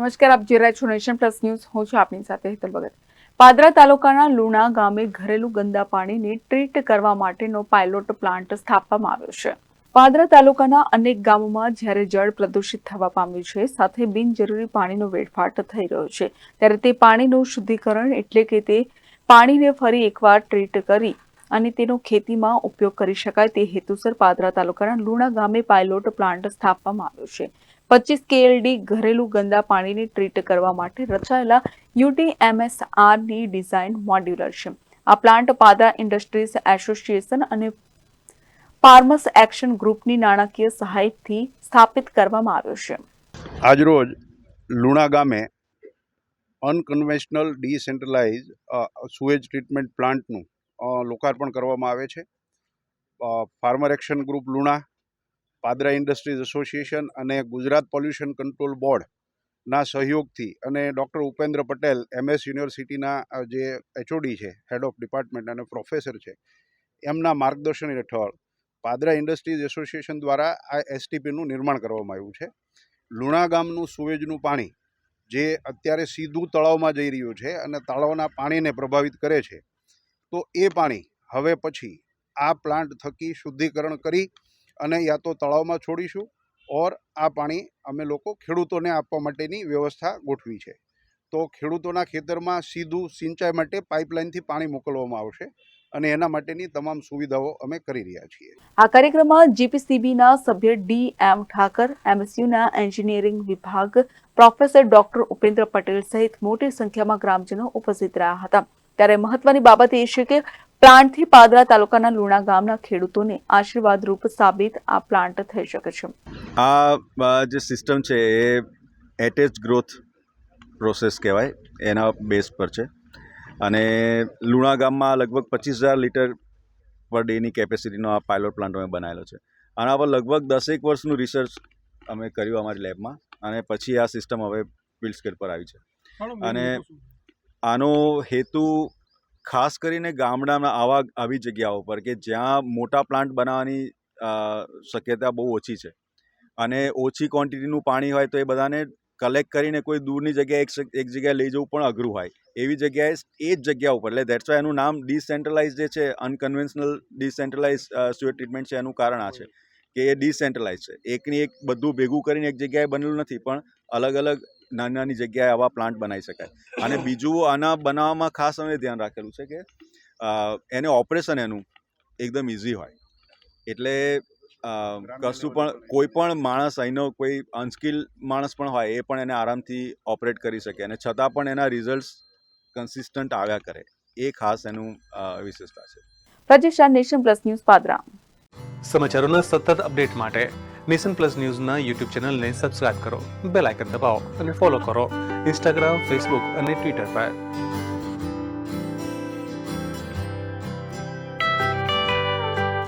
નમસ્કાર, આપ જોઈ રહ્યા છો નેશન પ્લસ ન્યૂઝ. હું છું આપની સાથે હેતલ ભગત. પાદરા તાલુકાના લુણા ગામે ઘરેલું ગંદા પાણીને ટ્રીટ કરવા માટેનો પાયલોટ પ્લાન્ટ સ્થાપવામાં આવ્યો છે. પાદરા તાલુકાના અનેક ગામોમાં જ્યારે જળ પ્રદૂષિત થવા પામ્યું છે, સાથે બિનજરૂરી પાણીનો વેડફાટ થઈ રહ્યો છે, ત્યારે તે પાણીનું શુદ્ધિકરણ એટલે કે તે પાણીને ફરી એકવાર ટ્રીટ કરી અને તેનો ખેતીમાં ઉપયોગ કરી શકાય તે હેતુસર પાદરા તાલુકાના લુણા ગામે પાયલોટ પ્લાન્ટ સ્થાપવામાં આવ્યો છે. 25 KLD ઘરેલું ગંદા પાણીને ટ્રીટ કરવા માટે રચાયેલા UTMSRની ડિઝાઇન મોડ્યુલર છે. આ પ્લાન્ટ પાદરા ઇન્ડસ્ટ્રીઝ એસોસિએશન અને ફાર્મર્સ એક્શન ગ્રુપની નાણાકીય સહાયથી સ્થાપિત કરવામાં આવ્યો છે. આજરોજ લુણા ગામે અનકન્વેન્શનલ ડિસેન્ટ્રલાઇઝ સુએજ ટ્રીટમેન્ટ પ્લાન્ટનું લોકાર્પણ કરવામાં આવે છે. Farmer action group Luna, Padra industries association અને ગુજરાત પોલ્યુશન કંટ્રોલ બોર્ડના સહયોગથી અને ડૉક્ટર ઉપેન્દ્ર પટેલ MS યુનિવર્સિટીના જે HOD છે, હેડ ઓફ ડિપાર્ટમેન્ટ અને પ્રોફેસર છે, એમના માર્ગદર્શન હેઠળ પાદરા ઇન્ડસ્ટ્રીઝ એસોસિએશન દ્વારા આ STPનું નિર્માણ કરવામાં આવ્યું છે. લુણા ગામનું સુએજનું પાણી જે અત્યારે સીધું તળાવમાં જઈ રહ્યું છે અને તળાવના પાણીને પ્રભાવિત કરે છે, તો એ પાણી હવે પછી આ પ્લાન્ટ થકી શુદ્ધિકરણ કરી અને યા તો તળાવમાં છોડીશું ઓર આ પાણી અમે લોકો ખેડૂતોને આપવા માટેની વ્યવસ્થા ગોઠવી છે. તો ખેડૂતોના ખેતરમાં સીધું સિંચાઈ માટે પાઇપલાઇનથી પાણી મોકલવામાં આવશે અને એના માટેની તમામ સુવિધાઓ અમે કરી રહ્યા છીએ. આ કાર્યક્રમમાં GPCBના સભ્ય DM ઠાકર, MSUના એન્જિનિયરિંગ વિભાગ પ્રોફેસર ડોક્ટર ઉપેન્દ્ર પટેલ સહિત મોટી સંખ્યામાં ગ્રામજનો ઉપસ્થિત રહ્યા હતા. ત્યારે મહત્વની બાબત એ છે કે પ્લાન્ટથી પાદરા તાલુકાના લુણા ગામના ખેડૂતોને આશીર્વાદરૂપ સાબિત આ પ્લાન્ટ થઈ શકે છે. આ જે સિસ્ટમ છે એ એટેચ ગ્રોથ પ્રોસેસ કહેવાય, એના બેઝ પર છે અને લુણા ગામમાં લગભગ 25,000 લીટર પર ડેની કેપેસિટીનો આ પાયલોટ પ્લાન્ટ અમે બનાવેલો છે. આના પર લગભગ 10 વર્ષનું રિસર્ચ અમે કર્યું અમારી લેબમાં અને પછી આ સિસ્ટમ હવે ફિલ્ડ સ્કેલ પર આવી છે. અને આનો હેતુ ખાસ કરીને ગામડાના આવી જગ્યાઓ પર કે જ્યાં મોટા પ્લાન્ટ બનાવવાની શક્યતા બહુ ઓછી છે અને ઓછી ક્વોન્ટિટીનું પાણી હોય તો એ બધાને કલેક્ટ કરીને કોઈ દૂરની જગ્યાએ એક જગ્યાએ લઈ જવું પણ અઘરું હોય. એવી જગ્યાએ એ જ જગ્યા ઉપર, એટલે દેટ્સ વાય એનું નામ ડિસેન્ટ્રલાઇઝ જે છે, અનકન્વેન્શનલ ડિસેન્ટ્રલાઇઝ સુએજ ટ્રીટમેન્ટ છે. એનું કારણ આ છે કે એ ડિસેન્ટ્રલાઇઝ છે, એકની એક બધું ભેગું કરીને એક જગ્યાએ બનેલું નથી, પણ અલગ અલગ નાની નાની જગ્યાએ આવા પ્લાન્ટ બનાવી શકાય. અને બીજું આના બનાવવામાં ખાસ અમે ધ્યાન રાખેલું છે કે એને ઓપરેશન એનું એકદમ ઇઝી હોય, એટલે કશું પણ કોઈ પણ માણસ અહીંનો કોઈ અનસ્કિલ માણસ પણ હોય એ પણ એને આરામથી ઓપરેટ કરી શકે અને છતાં પણ એના રિઝલ્ટ્સ કન્સિસ્ટન્ટ આવ્યા કરે. એ ખાસ એનું વિશેષતા છે. પ્રતિષ્ઠા નેશન પ્લસ ન્યૂઝ પાદરા. સમાચારોના સતત અપડેટ માટે નેશન પ્લસ ન્યૂઝના YouTube ચેનલને સબસ્ક્રાઇબ કરો, બેલ આઇકન દબાવો અને ફોલો કરો Instagram, Facebook અને Twitter પર.